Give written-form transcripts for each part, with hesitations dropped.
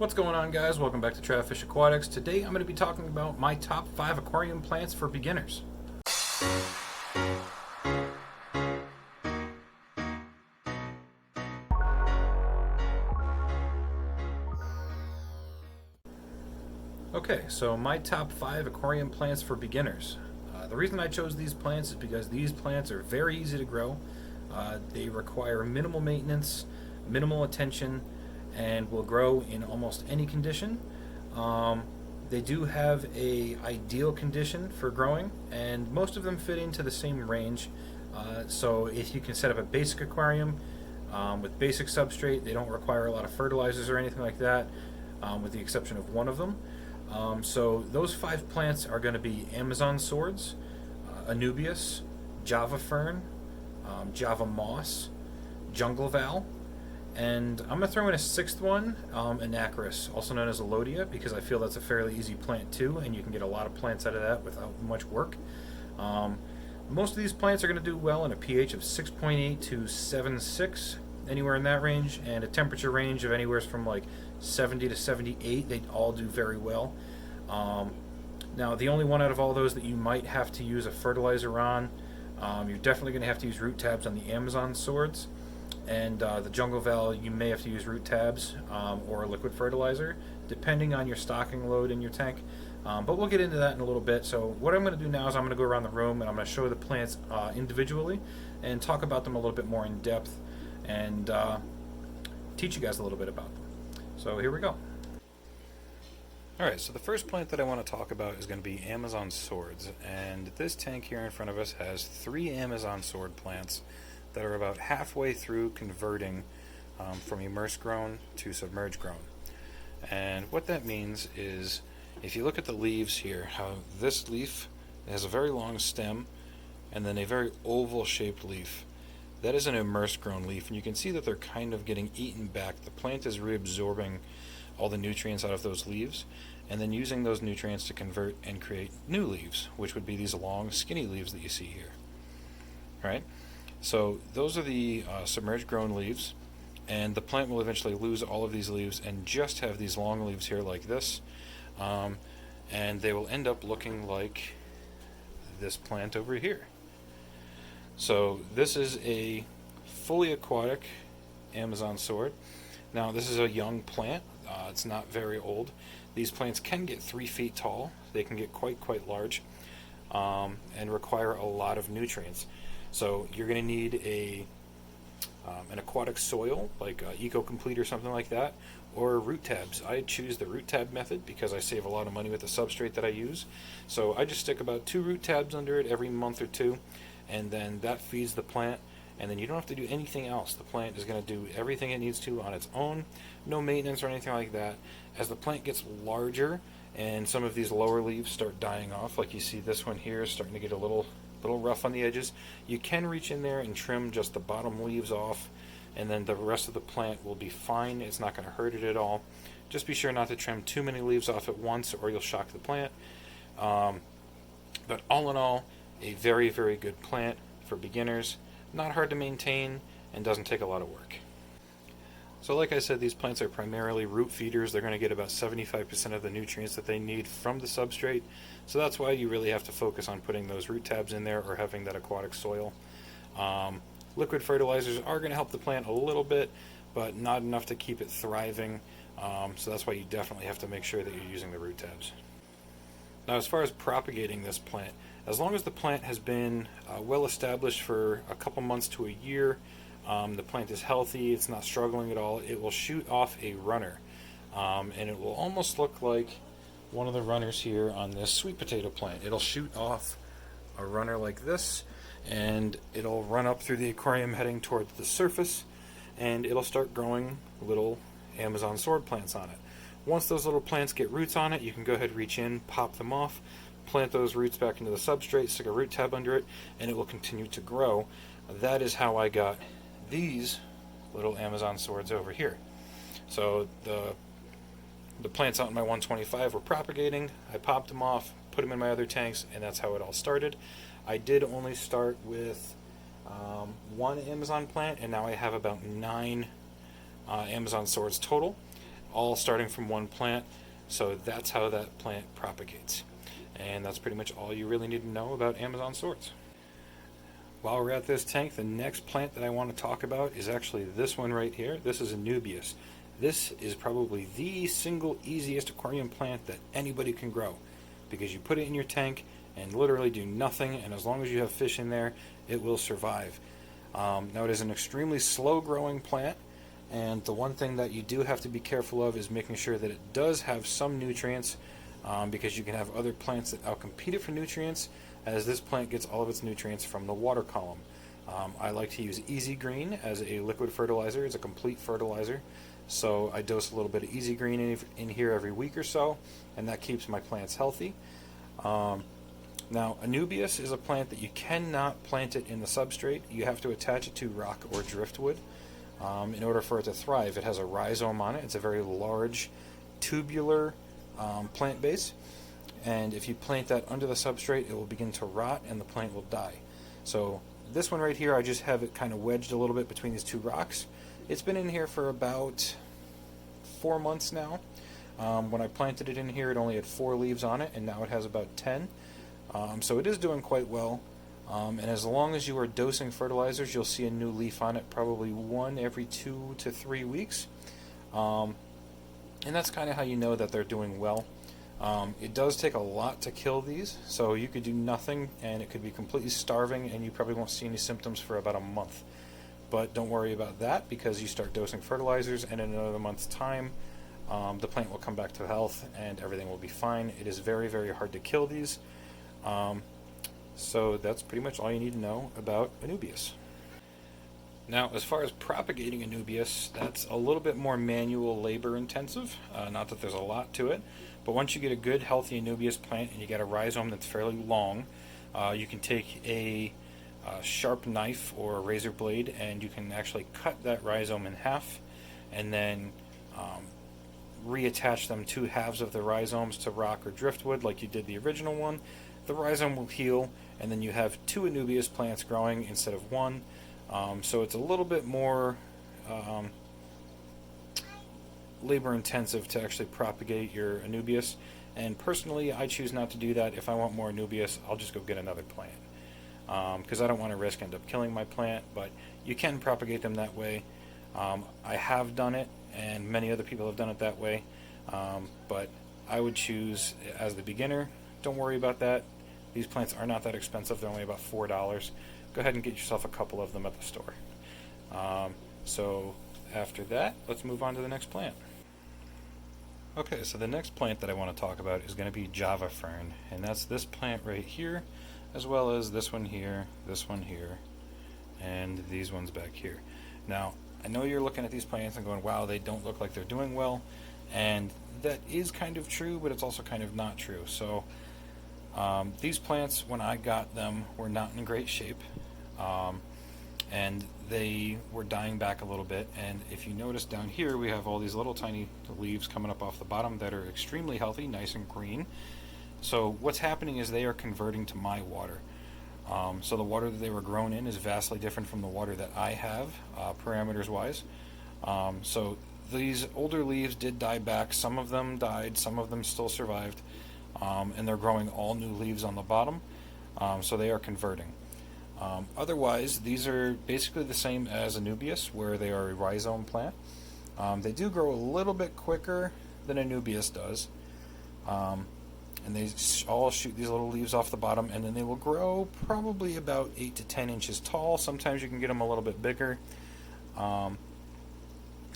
What's going on, guys? Welcome back to Travfish Aquatics. Today I'm going to be talking about my top 5 aquarium plants for beginners. Okay, so my top 5 aquarium plants for beginners. The reason I chose these plants is because these plants are very easy to grow. They require minimal maintenance, minimal attention, and will grow in almost any condition. They do have a ideal condition for growing, and most of them fit into the same range. So if you can set up a basic aquarium with basic substrate, they don't require a lot of fertilizers or anything like that, with the exception of one of them. So those 5 plants are going to be Amazon swords, Anubias, Java fern, Java moss, jungle val, and I'm going to throw in a 6th one, Anacris, also known as Elodia, because I feel that's a fairly easy plant too, and you can get a lot of plants out of that without much work. Most of these plants are going to do well in a pH of 6.8 to 7.6, anywhere in that range, and a temperature range of anywhere from like 70 to 78. They all do very well. Now, the only one out of all those that you might have to use a fertilizer on, you're definitely going to have to use root tabs on the Amazon swords. And the jungle val, you may have to use root tabs or a liquid fertilizer, depending on your stocking load in your tank. But we'll get into that in a little bit. So what I'm going to do now is I'm going to go around the room and I'm going to show the plants individually and talk about them a little bit more in depth and teach you guys a little bit about them. So here we go. Alright, so the first plant that I want to talk about is going to be Amazon swords. And this tank here in front of us has 3 Amazon sword plants that are about halfway through converting from immerse grown to submerged grown. And what that means is, if you look at the leaves here, how this leaf has a very long stem and then a very oval shaped leaf. That is an immerse grown leaf, and you can see that they're kind of getting eaten back. The plant is reabsorbing all the nutrients out of those leaves and then using those nutrients to convert and create new leaves, which would be these long skinny leaves that you see here. Right? So those are the submerged grown leaves, and the plant will eventually lose all of these leaves and just have these long leaves here like this, and they will end up looking like this plant over here. So this is a fully aquatic Amazon sword. Now this is a young plant, it's not very old. These plants can get 3 feet tall, they can get quite large, and require a lot of nutrients. So you're going to need an aquatic soil, like EcoComplete or something like that, or root tabs. I choose the root tab method because I save a lot of money with the substrate that I use. So I just stick about 2 root tabs under it every month or 2, and then that feeds the plant, and then you don't have to do anything else. The plant is going to do everything it needs to on its own, no maintenance or anything like that. As the plant gets larger and some of these lower leaves start dying off, like you see this one here is starting to get a little rough on the edges, you can reach in there and trim just the bottom leaves off, and then the rest of the plant will be fine. It's not going to hurt it at all. Just be sure not to trim too many leaves off at once or you'll shock the plant. But all in all, a very good plant for beginners, not hard to maintain, and doesn't take a lot of work. So like I said, these plants are primarily root feeders. They're going to get about 75% of the nutrients that they need from the substrate. So that's why you really have to focus on putting those root tabs in there or having that aquatic soil. Liquid fertilizers are going to help the plant a little bit, but not enough to keep it thriving. So that's why you definitely have to make sure that you're using the root tabs. Now, as far as propagating this plant, as long as the plant has been well established for a couple months to a year, the plant is healthy, it's not struggling at all, it will shoot off a runner. And it will almost look like one of the runners here on this sweet potato plant. It'll shoot off a runner like this, and it'll run up through the aquarium heading towards the surface, and it'll start growing little Amazon sword plants on it. Once those little plants get roots on it, you can go ahead, reach in, pop them off, plant those roots back into the substrate, stick a root tab under it, and it will continue to grow. That is how I got these little Amazon swords over here. So the plants out in my 125 were propagating, I popped them off, put them in my other tanks, and that's how it all started. I did only start with 1 Amazon plant, and now I have about 9 Amazon swords total. all starting from one plant. So that's how that plant propagates. And that's pretty much all you really need to know about Amazon sorts. While we're at this tank, the next plant that I want to talk about is actually this one right here. This is Anubias. This is probably the single easiest aquarium plant that anybody can grow, because you put it in your tank and literally do nothing, and as long as you have fish in there, it will survive. Now, it is an extremely slow growing plant, and the one thing that you do have to be careful of is making sure that it does have some nutrients, because you can have other plants that outcompete it for nutrients, as this plant gets all of its nutrients from the water column. I like to use Easy Green as a liquid fertilizer. It's a complete fertilizer, so I dose a little bit of Easy Green in here every week or so, and that keeps my plants healthy. Now, Anubias is a plant that you cannot plant it in the substrate. You have to attach it to rock or driftwood in order for it to thrive. It has a rhizome on it. It's a very large tubular plant base, and if you plant that under the substrate, it will begin to rot and the plant will die. So this one right here, I just have it kind of wedged a little bit between these two rocks. It's been in here for about 4 months now. When I planted it in here, it only had 4 leaves on it, and now it has about 10. So it is doing quite well. And as long as you are dosing fertilizers, you'll see a new leaf on it probably 1 every 2 to 3 weeks. And that's kind of how you know that they're doing well. It does take a lot to kill these, so you could do nothing and it could be completely starving and you probably won't see any symptoms for about a month. But don't worry about that, because you start dosing fertilizers and in another month's time, the plant will come back to health and everything will be fine. It is very, very hard to kill these. So that's pretty much all you need to know about Anubias. Now, as far as propagating Anubias, that's a little bit more manual labor intensive. Not that there's a lot to it, but once you get a good healthy Anubias plant and you get a rhizome that's fairly long, you can take a sharp knife or a razor blade and you can actually cut that rhizome in half and then reattach them 2 halves of the rhizomes to rock or driftwood like you did the original one. The rhizome will heal and then you have 2 Anubias plants growing instead of 1. So it's a little bit more labor intensive to actually propagate your Anubias, and personally I choose not to do that. If I want more Anubias, I'll just go get another plant, because I don't want to risk end up killing my plant, but you can propagate them that way. I have done it and many other people have done it that way, but I would choose, as the beginner, don't worry about that. These plants are not that expensive. They're only about $4. Go ahead and get yourself a couple of them at the store. So after that, let's move on to the next plant. Okay, so the next plant that I want to talk about is going to be Java Fern, and that's this plant right here, as well as this one here, and these ones back here. Now, I know you're looking at these plants and going, wow, they don't look like they're doing well, and that is kind of true, but it's also kind of not true. So these plants, when I got them, were not in great shape, and they were dying back a little bit. And if you notice down here, we have all these little tiny leaves coming up off the bottom that are extremely healthy, nice and green. So what's happening is they are converting to my water. So the water that they were grown in is vastly different from the water that I have, parameters wise. So these older leaves did die back. Some of them died, some of them still survived, and they're growing all new leaves on the bottom, so they are converting. Otherwise, these are basically the same as Anubias, where they are a rhizome plant. They do grow a little bit quicker than Anubias does, and they all shoot these little leaves off the bottom, and then they will grow probably about 8 to 10 inches tall. Sometimes you can get them a little bit bigger,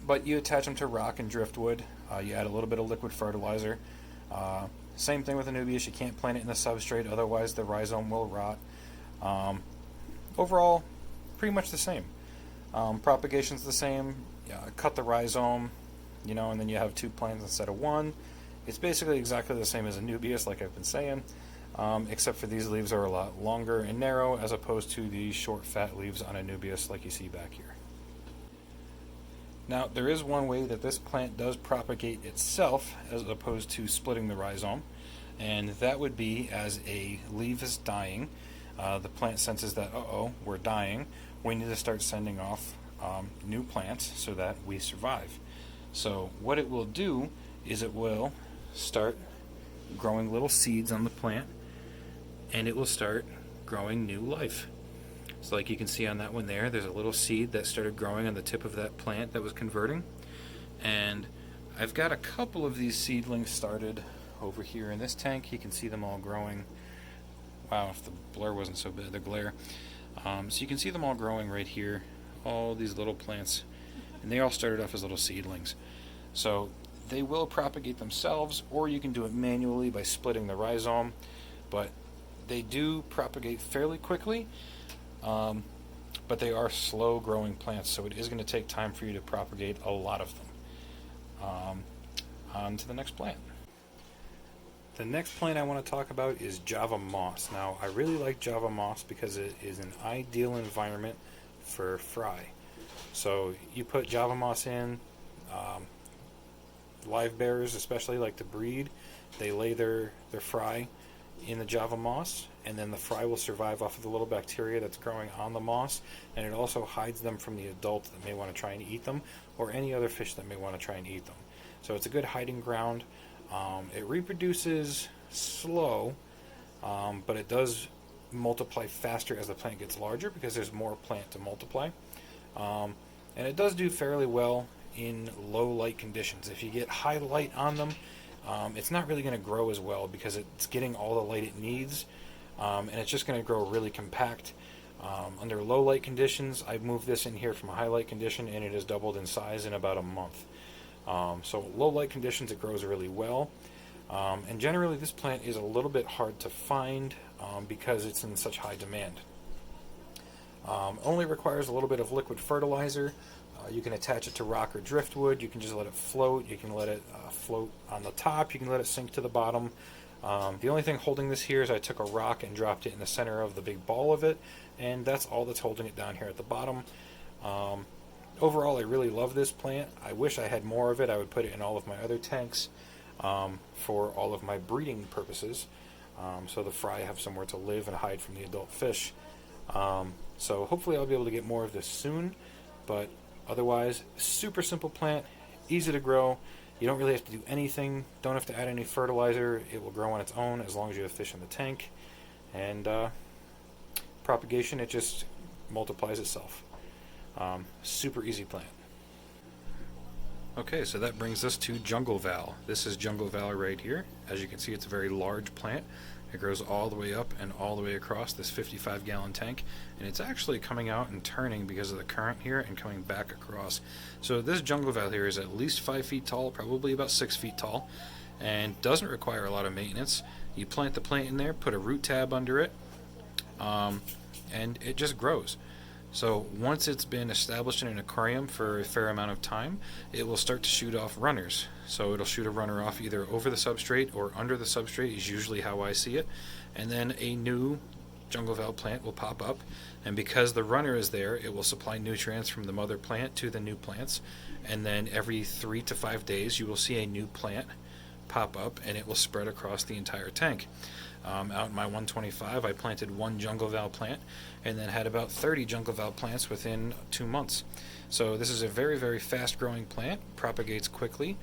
but you attach them to rock and driftwood. You add a little bit of liquid fertilizer. Same thing with Anubias. You can't plant it in the substrate, otherwise the rhizome will rot. Overall, pretty much the same. Propagation's the same. Cut the rhizome, and then you have 2 plants instead of 1. It's basically exactly the same as Anubias, like I've been saying, except for these leaves are a lot longer and narrow as opposed to the short, fat leaves on Anubias like you see back here. Now, there is one way that this plant does propagate itself as opposed to splitting the rhizome, and that would be as a leaf is dying. The plant senses that, we're dying. We need to start sending off new plants so that we survive. So what it will do is it will start growing little seeds on the plant, and it will start growing new life. So like you can see on that one there's a little seed that started growing on the tip of that plant that was converting. And I've got a couple of these seedlings started over here in this tank. You can see them all growing. Wow, if the blur wasn't so bad, the glare. So you can see them all growing right here, all these little plants, and they all started off as little seedlings. So they will propagate themselves, or you can do it manually by splitting the rhizome, but they do propagate fairly quickly, but they are slow growing plants, so it is going to take time for you to propagate a lot of them. On to the next plant. The next plant I want to talk about is Java moss. Now, I really like Java moss because it is an ideal environment for fry. So you put Java moss in, live bearers especially like to breed. They lay their fry in the Java moss, and then the fry will survive off of the little bacteria that's growing on the moss, and it also hides them from the adult that may want to try and eat them, or any other fish that may want to try and eat them. So it's a good hiding ground. It reproduces slow, but it does multiply faster as the plant gets larger because there's more plant to multiply. And it does do fairly well in low light conditions. If you get high light on them, it's not really going to grow as well because it's getting all the light it needs, and it's just going to grow really compact. Under low light conditions, I've moved this in here from a high light condition, and it has doubled in size in about a month. So low light conditions, it grows really well. And generally this plant is a little bit hard to find because it's in such high demand. Only requires a little bit of liquid fertilizer. You can attach it to rock or driftwood. You can just let it float. You can let it float on the top. You can let it sink to the bottom. The only thing holding this here is I took a rock and dropped it in the center of the big ball of it, and that's all that's holding it down here at the bottom. Overall, I really love this plant. I wish I had more of it. I would put it in all of my other tanks for all of my breeding purposes, so the fry have somewhere to live and hide from the adult fish. So hopefully I'll be able to get more of this soon, but otherwise, super simple plant, easy to grow. You don't really have to do anything, don't have to add any fertilizer. It will grow on its own as long as you have fish in the tank. And propagation, it just multiplies itself. Super easy plant. Okay, so that brings us to Jungle Val. This is Jungle Val right here. As you can see, it's a very large plant. It grows all the way up and all the way across this 55-gallon tank, and it's actually coming out and turning because of the current here and coming back across. So this Jungle Val here is at least 5 feet tall, probably about 6 feet tall, and doesn't require a lot of maintenance. You plant the plant in there, put a root tab under it, and it just grows. So once it's been established in an aquarium for a fair amount of time, it will start to shoot off runners. So it'll shoot a runner off either over the substrate or under the substrate is usually how I see it. And then a new Jungle Val plant will pop up. And because the runner is there, it will supply nutrients from the mother plant to the new plants. And then every 3 to 5 days, you will see a new plant pop up, and it will spread across the entire tank. Out in my 125, I planted one Jungle Val plant and then had about 30 Jungle Val plants within 2 months. So this is a very, very fast growing plant, propagates quickly,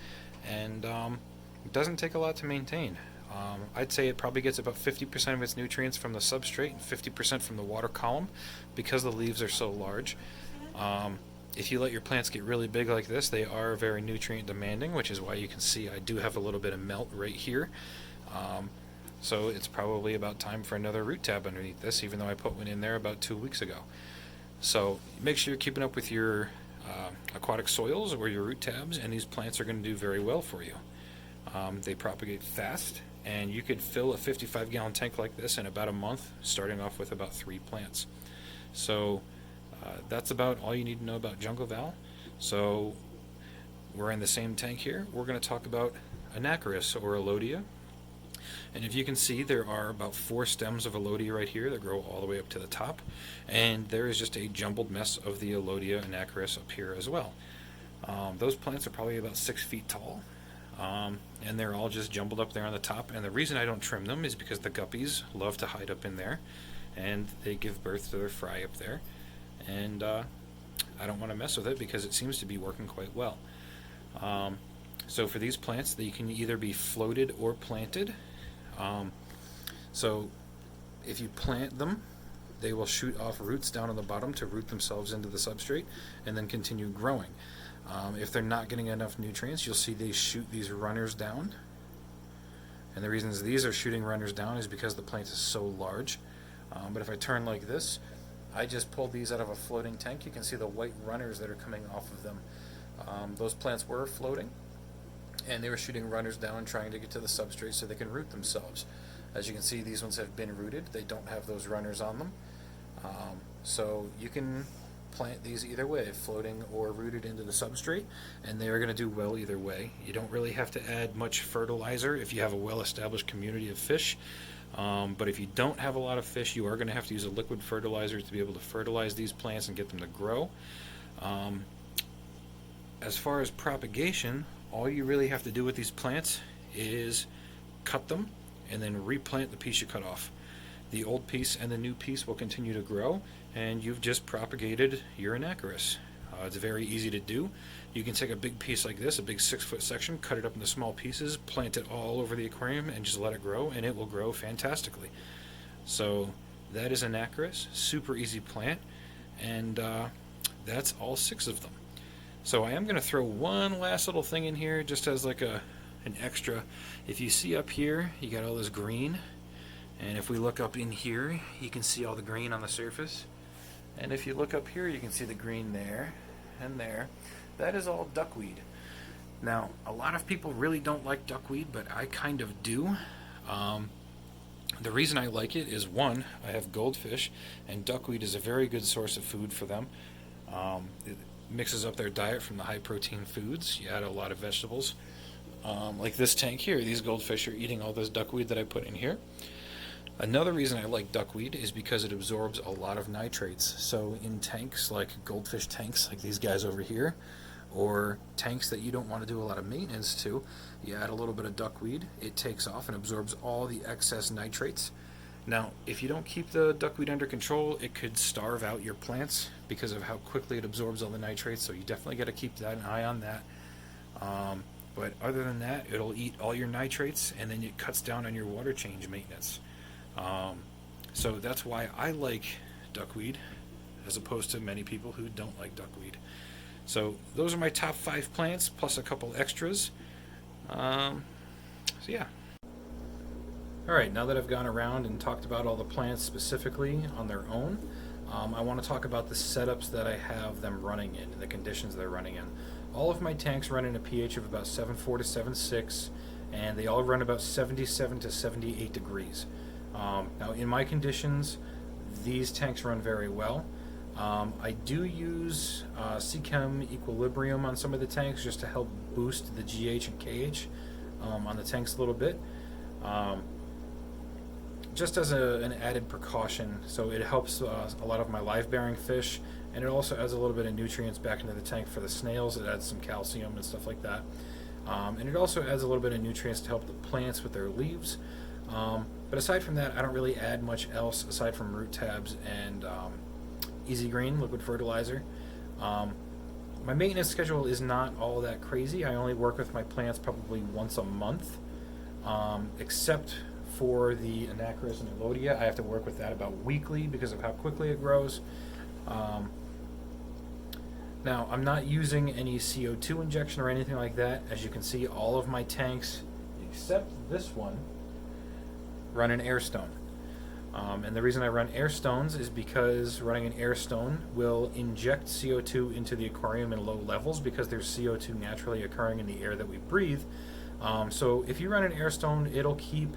and it doesn't take a lot to maintain. I'd say it probably gets about 50% of its nutrients from the substrate and 50% from the water column because the leaves are so large. If you let your plants get really big like this, they are very nutrient demanding, which is why you can see I do have a little bit of melt right here. So it's probably about time for another root tab underneath this, even though I put one in there about 2 weeks ago. So make sure you're keeping up with your aquatic soils or your root tabs, and these plants are going to do very well for you. They propagate fast, and you could fill a 55-gallon tank like this in about a month, starting off with about 3 plants. So that's about all you need to know about Jungle Val. So we're in the same tank here. We're going to talk about Anacharis or Elodia. And if you can see, there are about 4 stems of Elodia right here that grow all the way up to the top, and there is just a jumbled mess of the Elodia Anacharis up here as well. Those plants are probably about 6 feet tall, and they're all just jumbled up there on the top. And the reason I don't trim them is because the guppies love to hide up in there, and they give birth to their fry up there, and I don't want to mess with it because it seems to be working quite well. So for these plants, they can either be floated or planted. So if you plant them, they will shoot off roots down on the bottom to root themselves into the substrate and then continue growing. If they're not getting enough nutrients, you'll see they shoot these runners down. And the reasons these are shooting runners down is because the plant is so large. But if I turn like this, I just pulled these out of a floating tank. You can see the white runners that are coming off of them. Those plants were floating, and they were shooting runners down trying to get to the substrate so they can root themselves. As you can see, these ones have been rooted. They don't have those runners on them. So you can plant these either way, floating or rooted into the substrate, and they are going to do well either way. You don't really have to add much fertilizer if you have a well-established community of fish. But if you don't have a lot of fish, you are going to have to use a liquid fertilizer to be able to fertilize these plants and get them to grow. As far as propagation, all you really have to do with these plants is cut them and then replant the piece you cut off. The old piece and the new piece will continue to grow, and you've just propagated your Anacharis. It's very easy to do. You can take a big piece like this, a big 6-foot section, cut it up into small pieces, plant it all over the aquarium, and just let it grow, and it will grow fantastically. So that is Anacharis, super easy plant, and that's all 6 of them. So I am going to throw one last little thing in here just as like an extra. If you see up here, you got all this green, and if we look up in here, you can see all the green on the surface. And if you look up here, you can see the green there and there. That is all duckweed. Now, a lot of people really don't like duckweed, but I kind of do. The reason I like it is, one, I have goldfish, and duckweed is a very good source of food for them. It mixes up their diet from the high-protein foods. You add a lot of vegetables. Like this tank here, these goldfish are eating all this duckweed that I put in here. Another reason I like duckweed is because it absorbs a lot of nitrates. So in tanks, like goldfish tanks, like these guys over here, or tanks that you don't want to do a lot of maintenance to, you add a little bit of duckweed, it takes off and absorbs all the excess nitrates. Now, if you don't keep the duckweed under control, it could starve out your plants because of how quickly it absorbs all the nitrates, so you definitely got to keep an eye on that. But other than that, it'll eat all your nitrates, and then it cuts down on your water change maintenance. So that's why I like duckweed, as opposed to many people who don't like duckweed. So those are my top 5 plants, plus a couple extras. So yeah. Alright, now that I've gone around and talked about all the plants specifically on their own, I want to talk about the setups that I have them running in, and the conditions they're running in. All of my tanks run in a pH of about 7.4 to 7.6, and they all run about 77 to 78 degrees. Now in my conditions, these tanks run very well. I do use Seachem Equilibrium on some of the tanks just to help boost the GH and KH on the tanks a little bit. Just as an added precaution, so it helps a lot of my live-bearing fish, and it also adds a little bit of nutrients back into the tank for the snails. It adds some calcium and stuff like that. And it also adds a little bit of nutrients to help the plants with their leaves. But aside from that, I don't really add much else aside from root tabs and Easy Green liquid fertilizer. My maintenance schedule is not all that crazy. I only work with my plants probably once a month, except for the Anacharis and Elodia. I have to work with that about weekly because of how quickly it grows. Now, I'm not using any CO2 injection or anything like that. As you can see, all of my tanks, except this one, run an air stone. And the reason I run air stones is because running an air stone will inject CO2 into the aquarium in low levels because there's CO2 naturally occurring in the air that we breathe. So if you run an air stone, it'll keep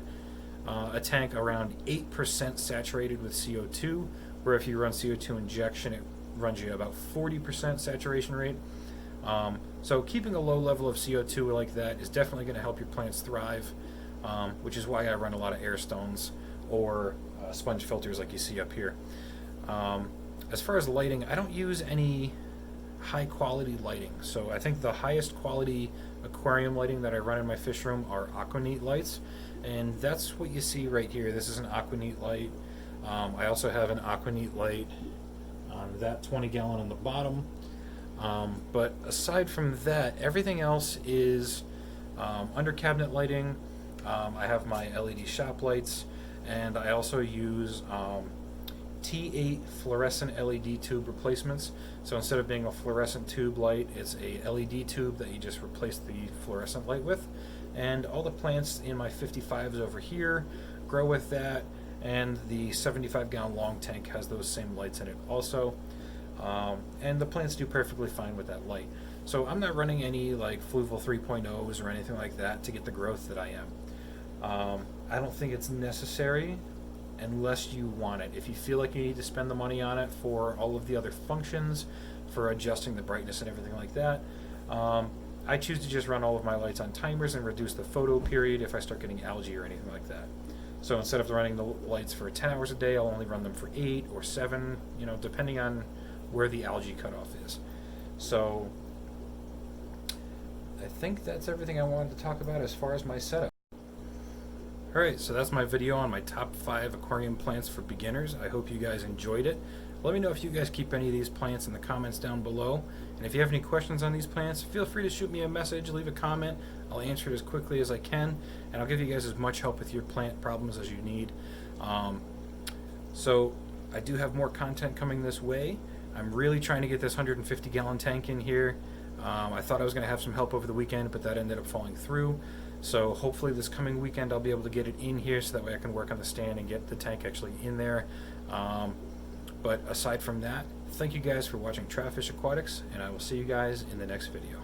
a tank around 8% saturated with CO2, where if you run CO2 injection, it runs you about 40% saturation rate. So keeping a low level of CO2 like that is definitely going to help your plants thrive, which is why I run a lot of air stones or sponge filters like you see up here. As far as lighting, I don't use any high quality lighting. So I think the highest quality aquarium lighting that I run in my fish room are Aquaneat lights, and that's what you see right here. This is an Aquaneat light. I also have an Aquaneat light on that 20 gallon on the bottom. But aside from that, everything else is under cabinet lighting. I have my LED shop lights, and I also use T8 fluorescent LED tube replacements. So instead of being a fluorescent tube light, it's a LED tube that you just replace the fluorescent light with. And all the plants in my 55s over here grow with that, and the 75-gallon long tank has those same lights in it also. And the plants do perfectly fine with that light. So I'm not running any like Fluval 3.0s or anything like that to get the growth that I am. I don't think it's necessary unless you want it. If you feel like you need to spend the money on it for all of the other functions, for adjusting the brightness and everything like that, I choose to just run all of my lights on timers and reduce the photo period if I start getting algae or anything like that. So instead of running the lights for 10 hours a day, I'll only run them for 8 or 7, you know, depending on where the algae cutoff is. So I think that's everything I wanted to talk about as far as my setup. Alright, so that's my video on my top 5 aquarium plants for beginners. I hope you guys enjoyed it. Let me know if you guys keep any of these plants in the comments down below. And if you have any questions on these plants, feel free to shoot me a message, leave a comment. I'll answer it as quickly as I can, and I'll give you guys as much help with your plant problems as you need. So I do have more content coming this way. I'm really trying to get this 150-gallon tank in here. I thought I was going to have some help over the weekend, but that ended up falling through. So hopefully this coming weekend I'll be able to get it in here so that way I can work on the stand and get the tank actually in there. But aside from that, thank you guys for watching Troutfish Aquatics, and I will see you guys in the next video.